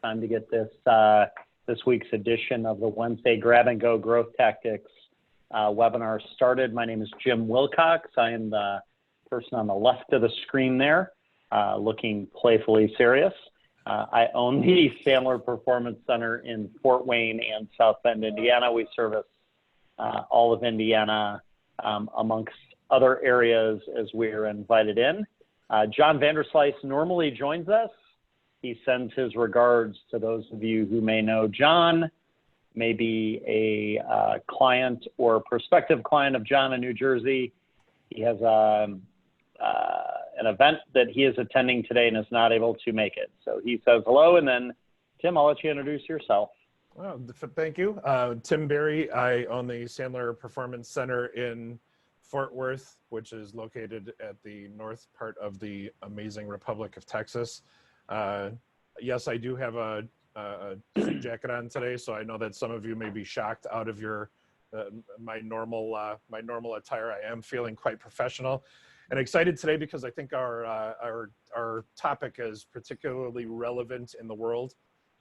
Time to get this week's edition of the Wednesday Grab and Go Growth Tactics webinar started. My name is Jim Wilcox. I am the person on the left of the screen there, looking playfully serious. I own the Sandler Performance Center in Fort Wayne and South Bend, Indiana. We service all of Indiana, amongst other areas as we are invited in. John Vanderslice normally joins us. He sends his regards to those of you who may know John, maybe a client or prospective client of John in New Jersey. He has an event that he is attending today and is not able to make it. So he says hello, and then Tim, I'll let you introduce yourself. Well, thank you. Tim Berry. I own the Sandler Performance Center in Fort Worth, which is located at the north part of the amazing Republic of Texas. Yes, I do have a suit jacket on today, so I know that some of you may be shocked out of your my normal attire. I am feeling quite professional and excited today because I think our topic is particularly relevant in the world,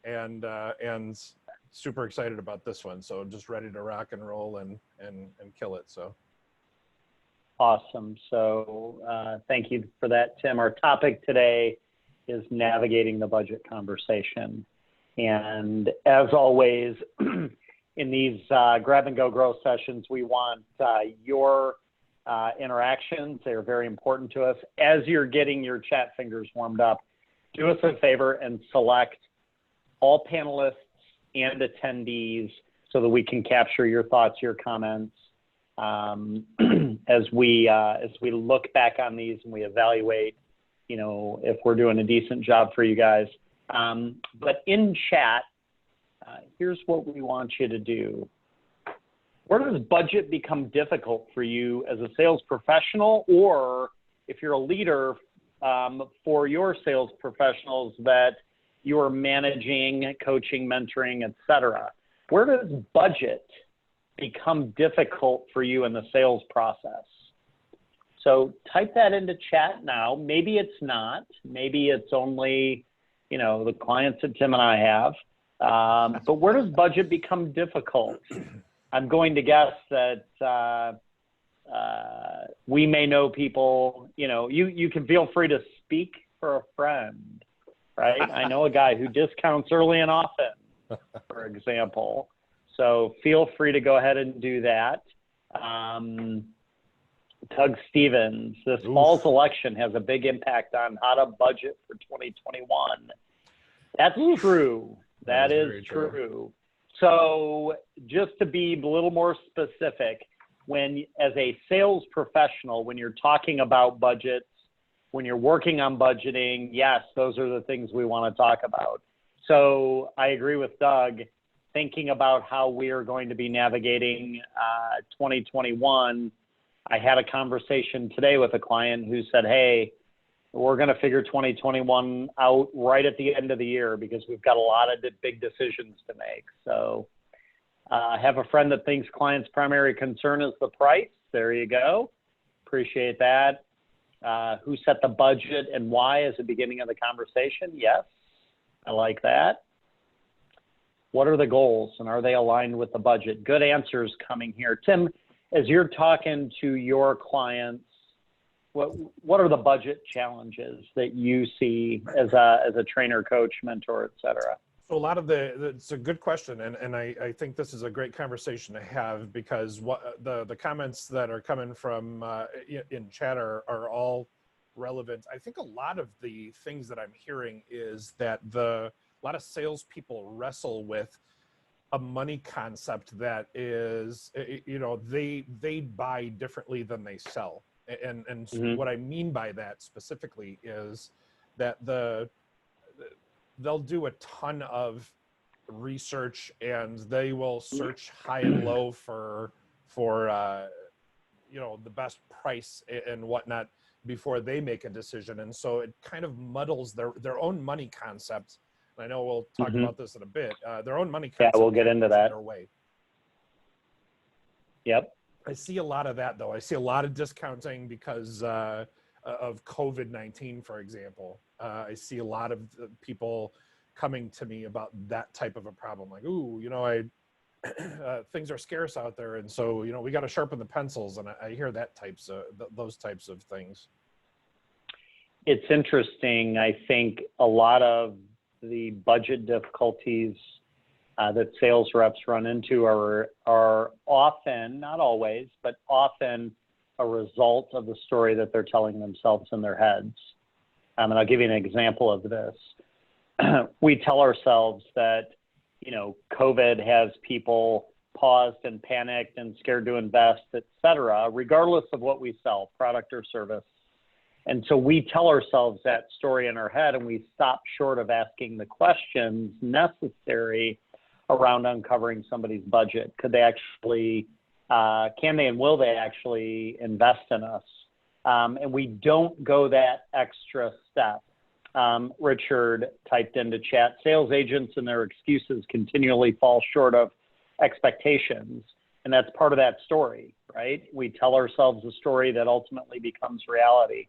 and super excited about this one. So just ready to rock and roll and kill it. So awesome. So thank you for that, Tim. Our topic today is navigating the budget conversation. And as always, in these grab and go growth sessions, we want your interactions. They're very important to us. As you're getting your chat fingers warmed up, do us a favor and select all panelists and attendees so that we can capture your thoughts, your comments, as we look back on these and we evaluate, you know, if we're doing a decent job for you guys. But in chat, here's what we want you to do. Where does budget become difficult for you as a sales professional, or if you're a leader for your sales professionals that you are managing, coaching, mentoring, etc.? Where does budget become difficult for you in the sales process? So type that into chat now. Maybe it's not. Maybe it's only, you know, the clients that Tim and I have. But where does budget become difficult? I'm going to guess that we may know people, you know, you can feel free to speak for a friend, right? I know a guy who discounts early and often, for example. So feel free to go ahead and do that. Doug Stevens, this fall's election has a big impact on how to budget for 2021. That's true. That is true. So just to be a little more specific, when as a sales professional, when you're talking about budgets, when you're working on budgeting, yes, those are the things we want to talk about. So I agree with Doug, thinking about how we are going to be navigating 2021. I had a conversation today with a client who said, hey, we're going to figure 2021 out right at the end of the year because we've got a lot of big decisions to make. So I have a friend that thinks clients' primary concern is the price. There you go. Appreciate that. Who set the budget and why is the beginning of the conversation? Yes, I like that. What are the goals and are they aligned with the budget? Good answers coming here. Tim, as you're talking to your clients, what are the budget challenges that you see as a trainer, coach, mentor, et cetera? So a lot of it's a good question, and I think this is a great conversation to have because the comments that are coming from in chat are all relevant. I think a lot of the things that I'm hearing is that a lot of salespeople wrestle with a money concept that is, you know, they buy differently than they sell. And what I mean by that specifically is that they'll do a ton of research and they will search high and low for you know, the best price and whatnot before they make a decision. And so it kind of muddles their own money concept. I know we'll talk about this in a bit. Their own money concept. Yeah, we'll get into that. Their way. Yep. I see a lot of that, though. I see a lot of discounting because of COVID-19, for example. I see a lot of people coming to me about that type of a problem. Like, ooh, you know, I things are scarce out there, and so, you know, we got to sharpen the pencils. And I hear those types of things. It's interesting. I think a lot of the budget difficulties that sales reps run into are often, not always, but often a result of the story that they're telling themselves in their heads. And I'll give you an example of this. We tell ourselves that, you know, COVID has people paused and panicked and scared to invest, et cetera, regardless of what we sell, product or service. And so we tell ourselves that story in our head, and we stop short of asking the questions necessary around uncovering somebody's budget. Could they actually, can they and will they actually invest in us? And we don't go that extra step. Richard typed into chat, sales agents and their excuses continually fall short of expectations. And that's part of that story, right? We tell ourselves a story that ultimately becomes reality.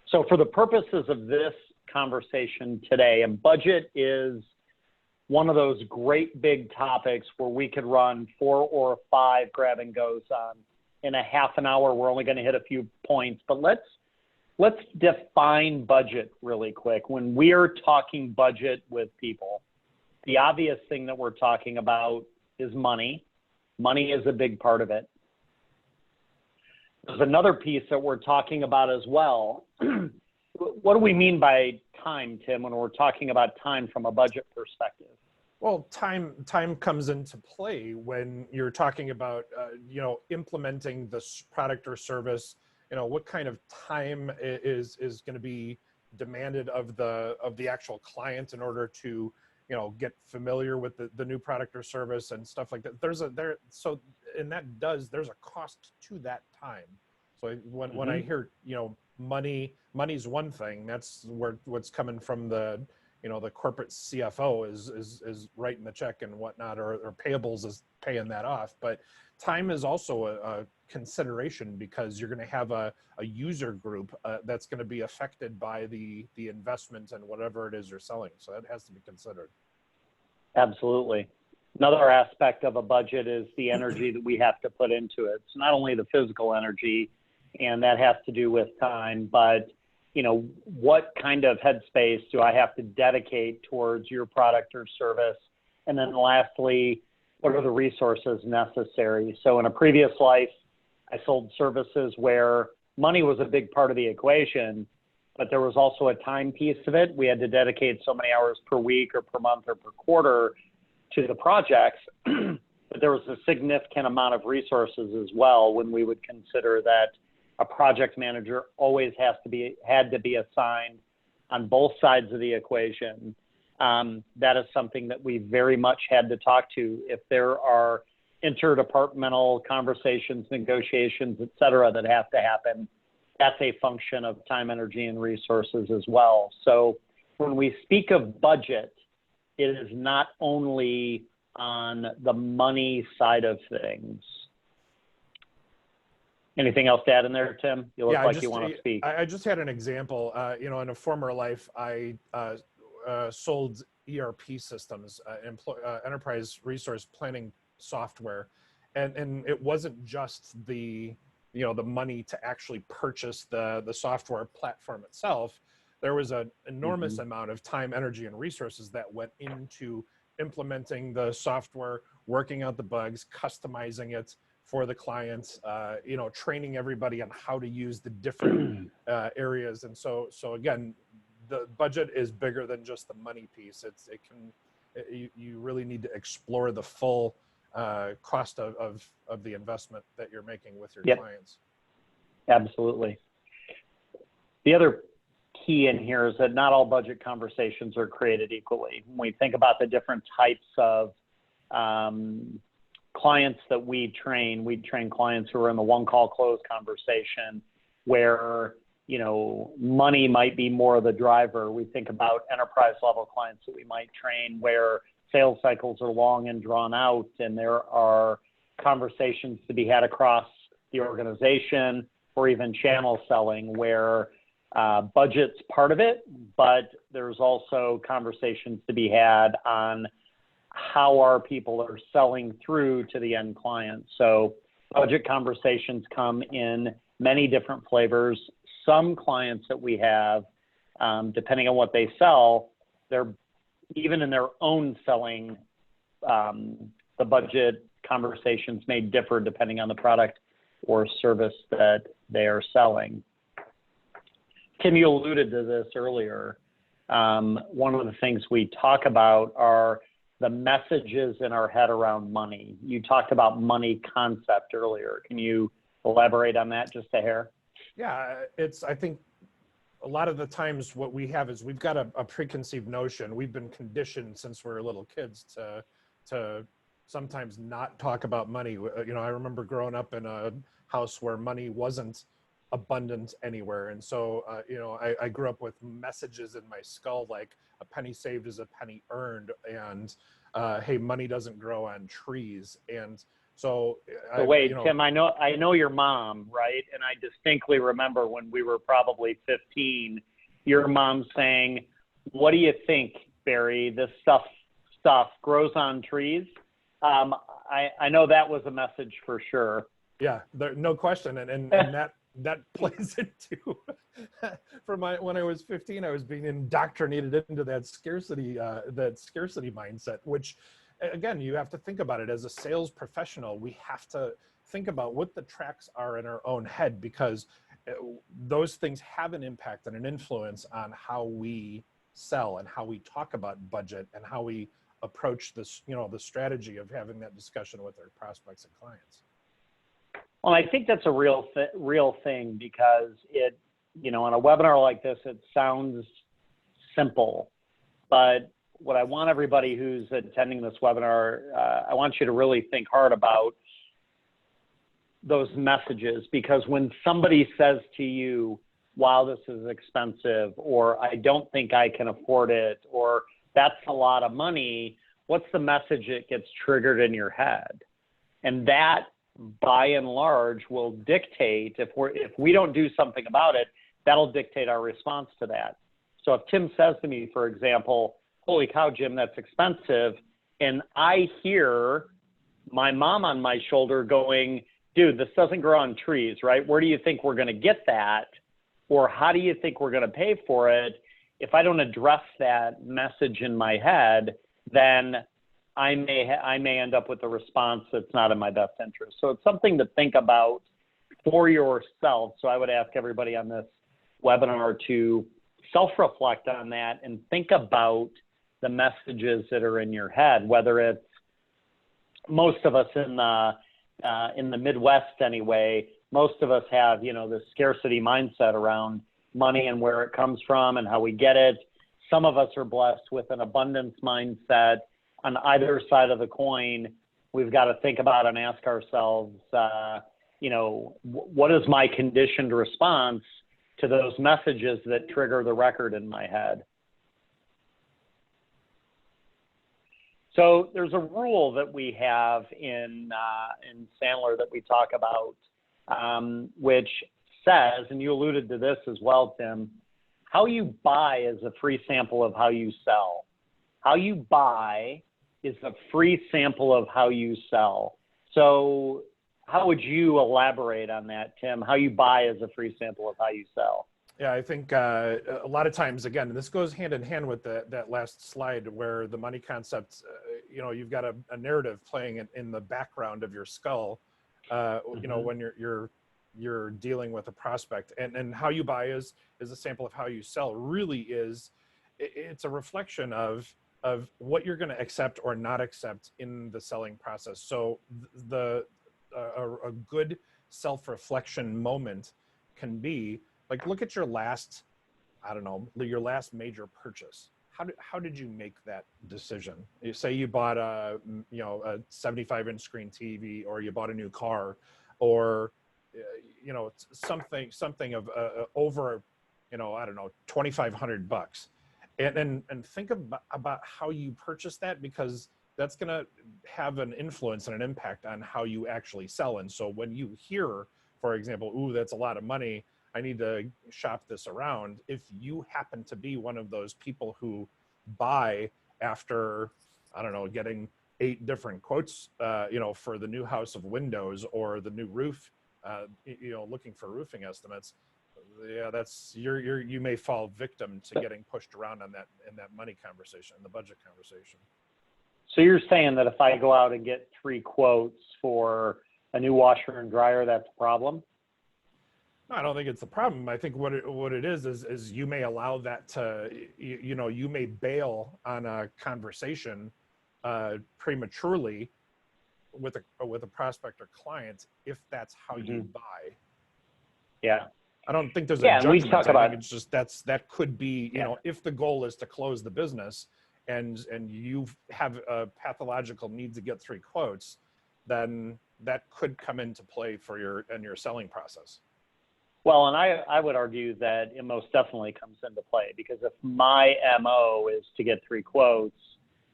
So for the purposes of this conversation today, and budget is one of those great big topics where we could run 4 or 5 grab and goes on. In a half an hour, we're only going to hit a few points, but let's define budget really quick. When we are talking budget with people, the obvious thing that we're talking about is money. Money is a big part of it. There's another piece that we're talking about as well. What do we mean by time, Tim, when we're talking about time from a budget perspective? Well, time comes into play when you're talking about, you know, implementing this product or service. You know, what kind of time is going to be demanded of the actual client in order to, you know, get familiar with the new product or service and stuff like that. There's a cost to that time. So when I hear, you know, money's one thing, that's what's coming from the, you know, the corporate CFO is writing the check and whatnot, or payables is paying that off. But time is also a consideration, because you're going to have a user group that's going to be affected by the investment and whatever it is you're selling. So that has to be considered. Absolutely. Another aspect of a budget is the energy that we have to put into it. It's not only the physical energy, and that has to do with time, but, you know, what kind of headspace do I have to dedicate towards your product or service? And then lastly, what are the resources necessary? So in a previous life, I sold services where money was a big part of the equation, but there was also a time piece of it. We had to dedicate so many hours per week or per month or per quarter to the projects, but there was a significant amount of resources as well when we would consider that a project manager always had to be assigned on both sides of the equation. That is something that we very much had to talk to. If there are interdepartmental conversations, negotiations, et cetera, that have to happen, that's a function of time, energy, and resources as well. So when we speak of budget, it is not only on the money side of things. Anything else to add in there, Tim? You look like you want to speak. I just had an example. You know, in a former life, I sold ERP systems, enterprise resource planning software, and it wasn't just the money to actually purchase the software platform itself. There was an enormous amount of time, energy, and resources that went into implementing the software, working out the bugs, customizing it for the clients, you know, training everybody on how to use the different areas. And so again, the budget is bigger than just the money piece. You really need to explore the full cost of the investment that you're making with your clients. Absolutely. The other key in here is that not all budget conversations are created equally. When we think about the different types of clients that we train clients who are in the one call close conversation where, you know, money might be more of the driver. We think about enterprise level clients that we might train where sales cycles are long and drawn out, and there are conversations to be had across the organization, or even channel selling where Budget's part of it, but there's also conversations to be had on how our people are selling through to the end client. So budget conversations come in many different flavors. Some clients that we have, depending on what they sell, they're even in their own selling, the budget conversations may differ depending on the product or service that they are selling. Tim, you alluded to this earlier. One of the things we talk about are the messages in our head around money. You talked about money concept earlier. Can you elaborate on that just a hair? Yeah, I think a lot of the times what we have is we've got a preconceived notion. We've been conditioned since we were little kids to sometimes not talk about money. You know, I remember growing up in a house where money wasn't abundant anywhere. And so, you know, I grew up with messages in my skull, like a penny saved is a penny earned. And hey, money doesn't grow on trees. And so, wait, Tim, I know your mom, right? And I distinctly remember when we were probably 15, your mom saying, "What do you think, Barry? This stuff grows on trees." I know that was a message for sure. Yeah, no question. And that plays into when I was 15, I was being indoctrinated into that scarcity mindset, which again, you have to think about it as a sales professional. We have to think about what the tracks are in our own head, because those things have an impact and an influence on how we sell and how we talk about budget and how we approach this, you know, the strategy of having that discussion with our prospects and clients. Well, I think that's a real thing, because it, you know, on a webinar like this, it sounds simple, but what I want everybody who's attending this webinar, I want you to really think hard about those messages, because when somebody says to you, "Wow, this is expensive," or "I don't think I can afford it," or "That's a lot of money," what's the message that gets triggered in your head? And that, by and large, will dictate, if we don't do something about it, that'll dictate our response to that. So if Tim says to me, for example, "Holy cow, Jim, that's expensive," and I hear my mom on my shoulder going, "Dude, this doesn't grow on trees, right? Where do you think we're going to get that? Or how do you think we're going to pay for it?" If I don't address that message in my head, then I may end up with a response that's not in my best interest. So it's something to think about for yourself. So I would ask everybody on this webinar to self-reflect on that and think about the messages that are in your head, whether it's, most of us in the Midwest anyway, most of us have, you know, this scarcity mindset around money and where it comes from and how we get it. Some of us are blessed with an abundance mindset. On either side of the coin, we've got to think about and ask ourselves, you know, what is my conditioned response to those messages that trigger the record in my head? So there's a rule that we have in Sandler that we talk about, which says, and you alluded to this as well, Tim, how you buy is a free sample of how you sell. How you buy is a free sample of how you sell. So how would you elaborate on that, Tim? How you buy is a free sample of how you sell. Yeah, I think a lot of times, again, this goes hand in hand with that last slide where the money concept, you know, you've got a narrative playing in the background of your skull, you know, when you're dealing with a prospect, and how you buy is a sample of how you sell. Really it's a reflection of what you're going to accept or not accept in the selling process. So a good self-reflection moment can be like, look at your last, I don't know, your last major purchase. How did you make that decision? You say you bought a 75-inch screen TV, or you bought a new car, or you know, something of over, you know, I don't know, $2,500, and think about how you purchased that, because that's going to have an influence and an impact on how you actually sell. And so when you hear, for example, "Ooh, that's a lot of money," I need to shop this around. If you happen to be one of those people who buy after, I don't know, getting 8 different quotes, for the new house of windows or the new roof, looking for roofing estimates, yeah, you may fall victim to getting pushed around on that in that money conversation, the budget conversation. So you're saying that if I go out and get 3 quotes for a new washer and dryer, that's a problem? No, I don't think it's a problem. I think what it is you may allow that to, you may bail on a conversation prematurely with a prospect or client if that's how you buy. Yeah. I don't think there's a judgment. We talk about, I think it's just that could be, if the goal is to close the business and you have a pathological need to get 3 quotes, then that could come into play for your selling process. Well, and I would argue that it most definitely comes into play, because if my MO is to get 3 quotes,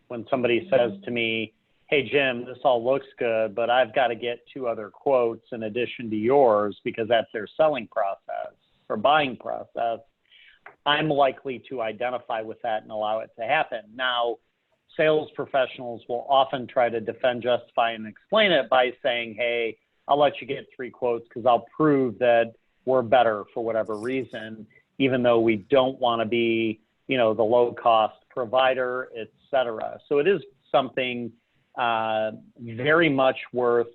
when somebody says to me, hey, Jim, this all looks good, but I've got to get 2 other quotes in addition to yours because that's their selling process or buying process, I'm likely to identify with that and allow it to happen. Now, sales professionals will often try to defend, justify, and explain it by saying, hey, I'll let you get 3 quotes because I'll prove that we're better for whatever reason, even though we don't want to be, the low-cost provider, et cetera. So it is something very much worth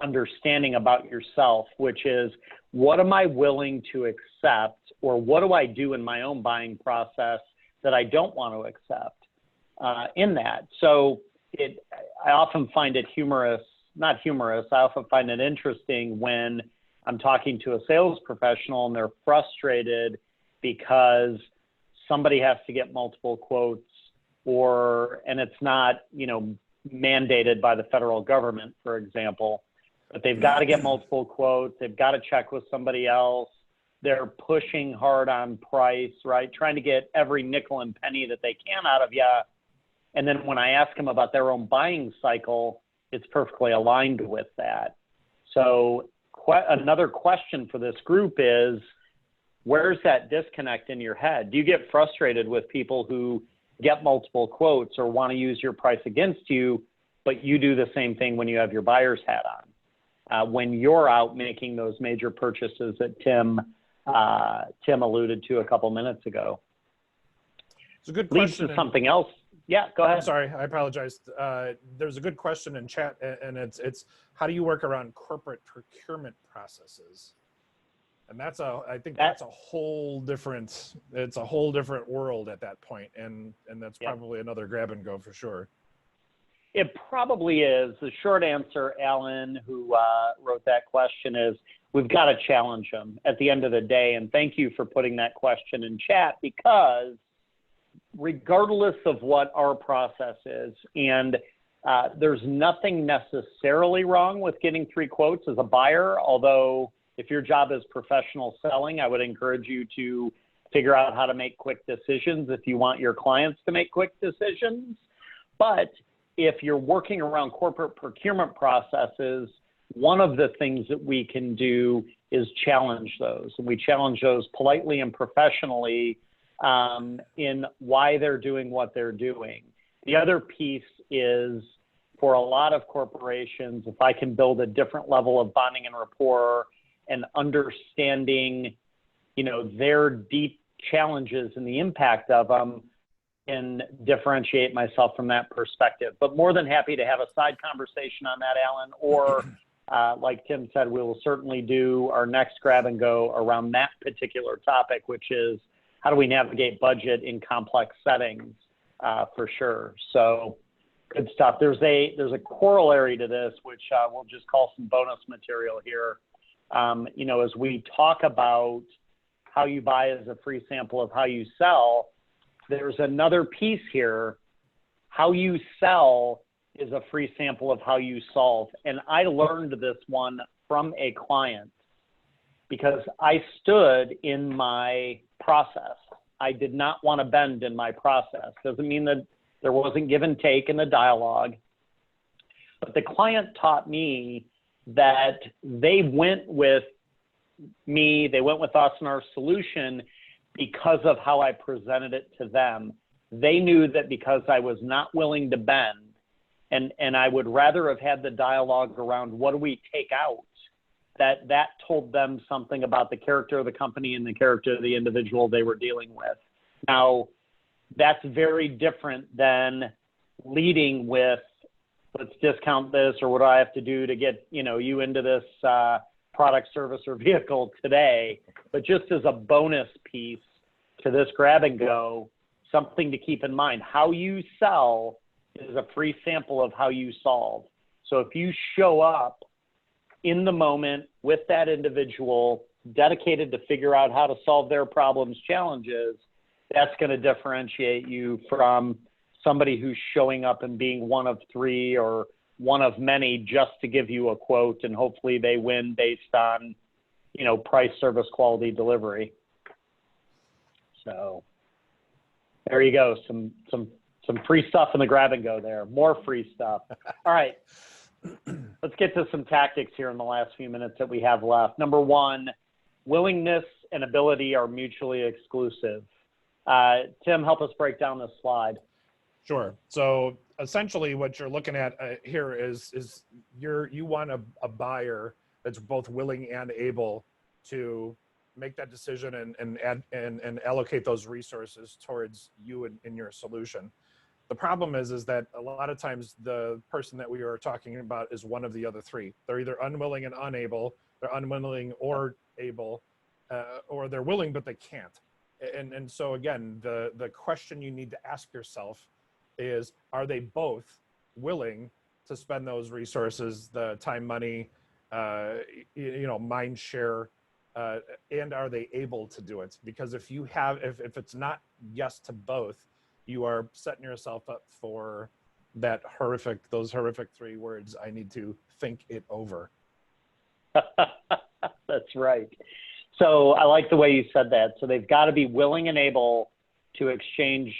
understanding about yourself, which is, what am I willing to accept, or what do I do in my own buying process that I don't want to accept in that? So I often find it not humorous, I often find it interesting when I'm talking to a sales professional and they're frustrated because somebody has to get multiple quotes, and it's not, mandated by the federal government, for example, but they've got to get multiple quotes. They've got to check with somebody else. They're pushing hard on price, right? Trying to get every nickel and penny that they can out of you. And then when I ask them about their own buying cycle, it's perfectly aligned with that. So another question for this group is, where's that disconnect in your head? Do you get frustrated with people who get multiple quotes or want to use your price against you, but you do the same thing when you have your buyer's hat on? When you're out making those major purchases that Tim alluded to a couple minutes ago. It's a good question. Leads to something else. Yeah, go ahead. I'm sorry, I apologize. There's a good question in chat, and it's how do you work around corporate procurement processes? And I think that's a whole different world at that point, and that's probably another grab and go for sure. It probably is. The short answer, Alan, who wrote that question, is we've got to challenge them at the end of the day. And thank you for putting that question in chat, because regardless of what our process is, and there's nothing necessarily wrong with getting 3 quotes as a buyer, although if your job is professional selling, I would encourage you to figure out how to make quick decisions if you want your clients to make quick decisions. But if you're working around corporate procurement processes, one of the things that we can do is challenge those. And we challenge those politely and professionally in why they're doing what they're doing. The other piece is, for a lot of corporations, if I can build a different level of bonding and rapport and understanding, their deep challenges and the impact of them, and differentiate myself from that perspective. But more than happy to have a side conversation on that, Alan, or like Tim said, we will certainly do our next grab and go around that particular topic, which is how do we navigate budget in complex settings, for sure. So good stuff. There's a corollary to this, which we'll just call some bonus material here. As we talk about how you buy as a free sample of how you sell, there's another piece here. How you sell is a free sample of how you solve. And I learned this one from a client because I stood in my process. I did not want to bend in my process. Doesn't mean that there wasn't give and take in the dialogue. But the client taught me that they went with me, they went with us and our solution because of how I presented it to them. They knew that because I was not willing to bend, and I would rather have had the dialogue around what do we take out, that told them something about the character of the company and the character of the individual they were dealing with. Now, that's very different than leading with, let's discount this, or what do I have to do to get, you into this product, service, or vehicle today. But just as a bonus piece to this grab and go, something to keep in mind, how you sell is a free sample of how you solve. So if you show up in the moment with that individual dedicated to figure out how to solve their problems, challenges, that's going to differentiate you from somebody who's showing up and being one of three or one of many just to give you a quote, and hopefully they win based on, price, service, quality, delivery. So there you go. Some free stuff in the grab and go there. More free stuff. All right. Let's get to some tactics here in the last few minutes that we have left. Number one, willingness and ability are mutually exclusive. Tim, help us break down this slide. Sure. So essentially what you're looking at here is you want a buyer that's both willing and able to make that decision and allocate those resources towards you and your solution. The problem is that a lot of times the person that we are talking about is one of the other three. They're either unwilling and unable, they're unwilling or able, or they're willing but they can't. And so again, the question you need to ask yourself is, are they both willing to spend those resources, the time, money, mind share, and are they able to do it? Because if it's not yes to both, you are setting yourself up for those horrific three words, I need to think it over. That's right. So I like the way you said that. So they've got to be willing and able to exchange,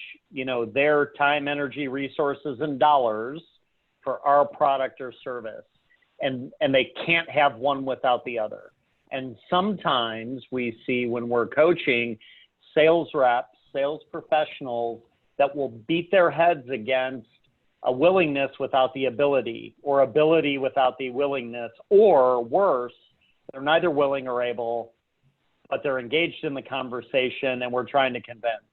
their time, energy, resources, and dollars for our product or service. And they can't have one without the other. And sometimes we see when we're coaching sales reps, sales professionals that will beat their heads against a willingness without the ability, or ability without the willingness, or worse, they're neither willing or able, but they're engaged in the conversation and we're trying to convince.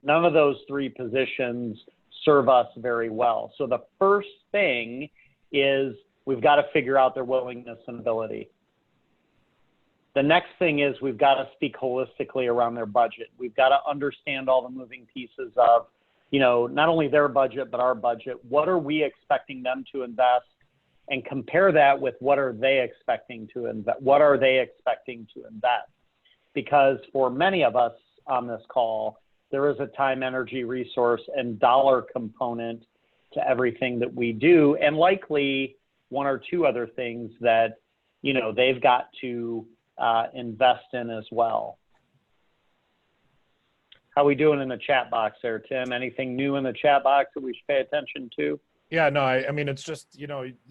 None of those three positions serve us very well. So the first thing is we've got to figure out their willingness and ability. The next thing is we've got to speak holistically around their budget. We've got to understand all the moving pieces of, not only their budget, but our budget. What are we expecting them to invest? And compare that with what are they expecting to invest? What are they expecting to invest? Because for many of us on this call, there is a time, energy, resource, and dollar component to everything that we do, and likely one or two other things that, they've got to invest in as well. How we doing in the chat box there, Tim? Anything new in the chat box that we should pay attention to? Yeah, no, I mean, it's just, you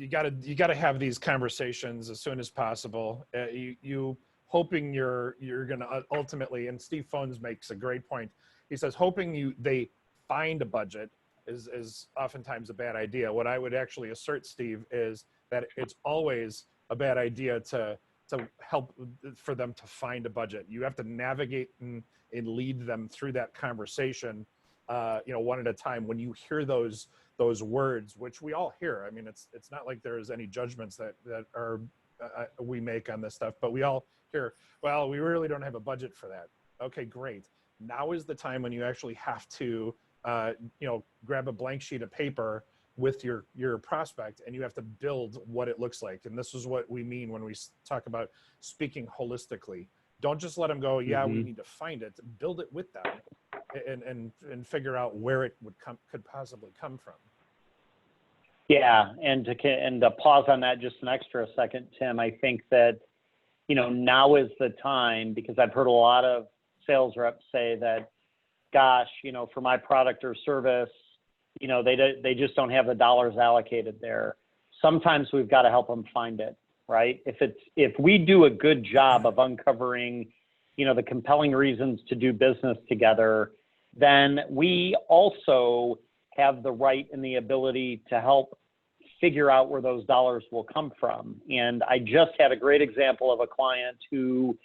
gotta have these conversations as soon as possible. You hoping you're gonna ultimately, and Steve Phones makes a great point. He says, hoping they find a budget is oftentimes a bad idea. What I would actually assert, Steve, is that it's always a bad idea to help for them to find a budget. You have to navigate and lead them through that conversation, one at a time. When you hear those words, which we all hear, I mean, it's not like there's any judgments that are we make on this stuff, but we all hear, well, we really don't have a budget for that. Okay, great. Now is the time when you actually have to, grab a blank sheet of paper with your prospect, and you have to build what it looks like. And this is what we mean when we talk about speaking holistically. Don't just let them go, yeah, we need to find it. Build it with them and figure out where it could possibly come from. Yeah, and to pause on that just an extra second, Tim, I think that, now is the time, because I've heard a lot of sales reps say that, gosh, for my product or service, they just don't have the dollars allocated there. Sometimes we've got to help them find it. right? If we do a good job of uncovering, the compelling reasons to do business together, then we also have the right and the ability to help figure out where those dollars will come from. And I just had a great example of a client who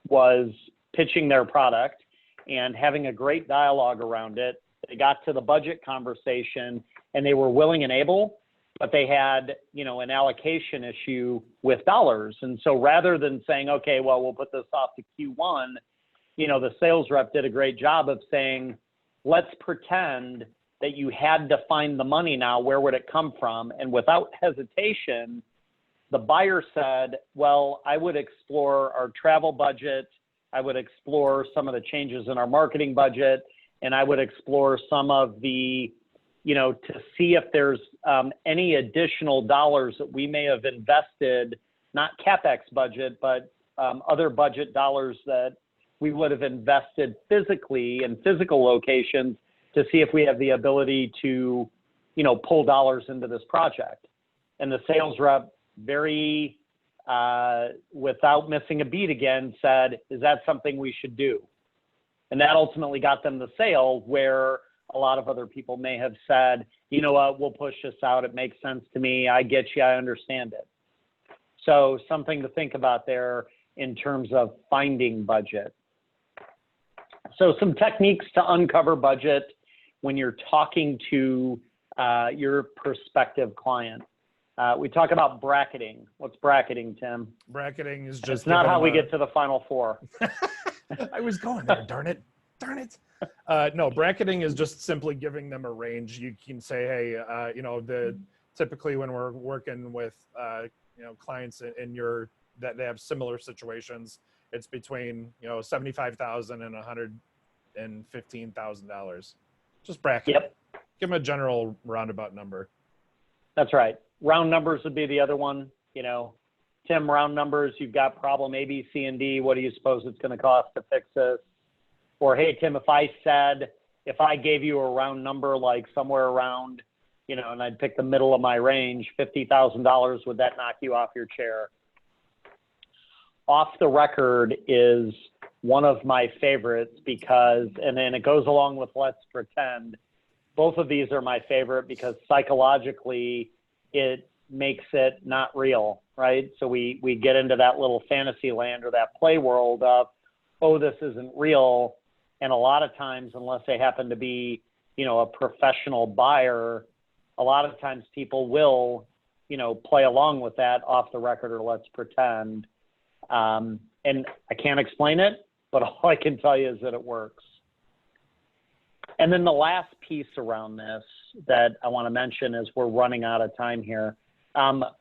was pitching their product and having a great dialogue around it. They got to the budget conversation and they were willing and able, but they had, an allocation issue with dollars. And so rather than saying, okay, well, we'll put this off to Q1, the sales rep did a great job of saying, let's pretend that you had to find the money now. Where would it come from? And without hesitation, the buyer said, well, I would explore our travel budget. I would explore some of the changes in our marketing budget. And I would explore some of the, to see if there's any additional dollars that we may have invested, not CapEx budget, but other budget dollars that we would have invested physically in physical locations to see if we have the ability to, pull dollars into this project. And the sales rep very, without missing a beat again, said, is that something we should do? And that ultimately got them the sale, where a lot of other people may have said, you know what, we'll push this out. It makes sense to me. I get you. I understand it. So something to think about there in terms of finding budget. So some techniques to uncover budget when you're talking to your prospective client. We talk about bracketing. What's bracketing, Tim? Bracketing is just... It's not how we get to the final four. I was going there, darn it. No, bracketing is just simply giving them a range. You can say, hey, typically when we're working with, clients that they have similar situations, it's between, $75,000 and $115,000. Just bracket. Yep. Give them a general roundabout number. That's right. Round numbers would be the other one. Tim, round numbers, you've got problem A, B, C, and D. What do you suppose it's going to cost to fix this? Or, hey, Tim, if I gave you a round number, like somewhere around, and I'd pick the middle of my range, $50,000, would that knock you off your chair? Off the record is one of my favorites because, and then it goes along with let's pretend. Both of these are my favorite because psychologically it makes it not real, right? So we get into that little fantasy land or that play world of, oh, this isn't real. And a lot of times, unless they happen to be, a professional buyer, a lot of times people will, play along with that off the record or let's pretend. And I can't explain it, but all I can tell you is that it works. And then the last piece around this that I want to mention as we're running out of time here,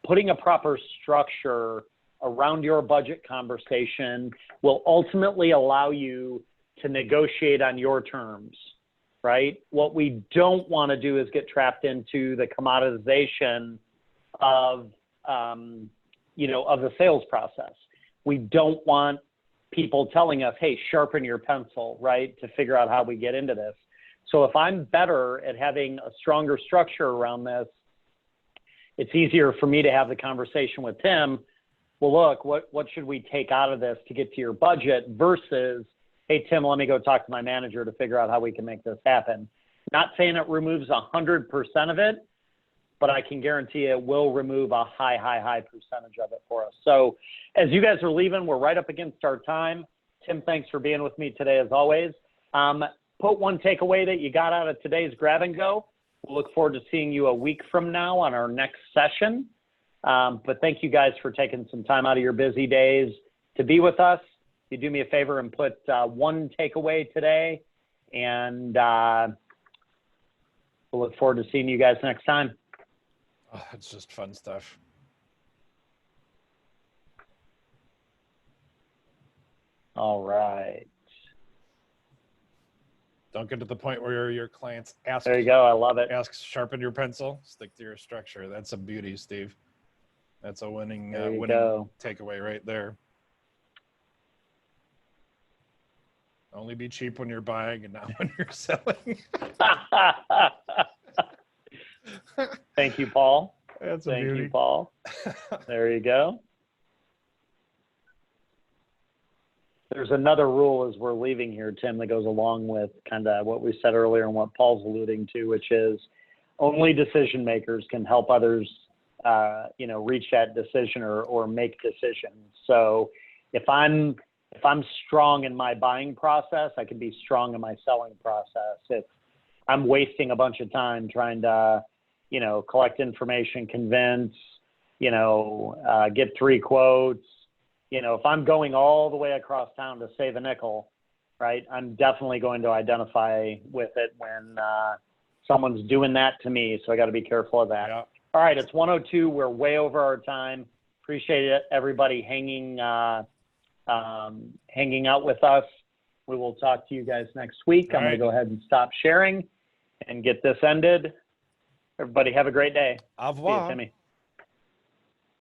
putting a proper structure around your budget conversation will ultimately allow you to negotiate on your terms, right? What we don't want to do is get trapped into the commoditization of, of the sales process. We don't want people telling us, hey, sharpen your pencil, right, to figure out how we get into this. So if I'm better at having a stronger structure around this, it's easier for me to have the conversation with Tim. Well, look, what should we take out of this to get to your budget versus, hey, Tim, let me go talk to my manager to figure out how we can make this happen. Not saying it removes 100% of it, but I can guarantee it will remove a high percentage of it for us. So as you guys are leaving, we're right up against our time. Tim, thanks for being with me today as always. Put one takeaway that you got out of today's grab and go. We'll look forward to seeing you a week from now on our next session. But thank you guys for taking some time out of your busy days to be with us. You do me a favor and put one takeaway today, and we'll look forward to seeing you guys next time. Oh, it's just fun stuff. All right. Don't get to the point where your clients ask. There you go. I love it. Ask, sharpen your pencil, stick to your structure. That's a beauty, Steve. That's a winning takeaway right there. Only be cheap when you're buying and not when you're selling. Thank you, Paul. That's a beauty. Thank you, Paul. There you go. There's another rule as we're leaving here, Tim, that goes along with kind of what we said earlier and what Paul's alluding to, which is only decision makers can help others, reach that decision or make decisions. So if I'm strong in my buying process, I can be strong in my selling process. If I'm wasting a bunch of time trying to, collect information, convince, get 3 quotes, if I'm going all the way across town to save a nickel, right, I'm definitely going to identify with it when someone's doing that to me. So I got to be careful of that. Yeah. All right, it's 1:02. We're way over our time. Appreciate it, everybody hanging out with us. We will talk to you guys next week. I'm going to go ahead and stop sharing and get this ended. Everybody have a great day. Au revoir. See you, Timmy.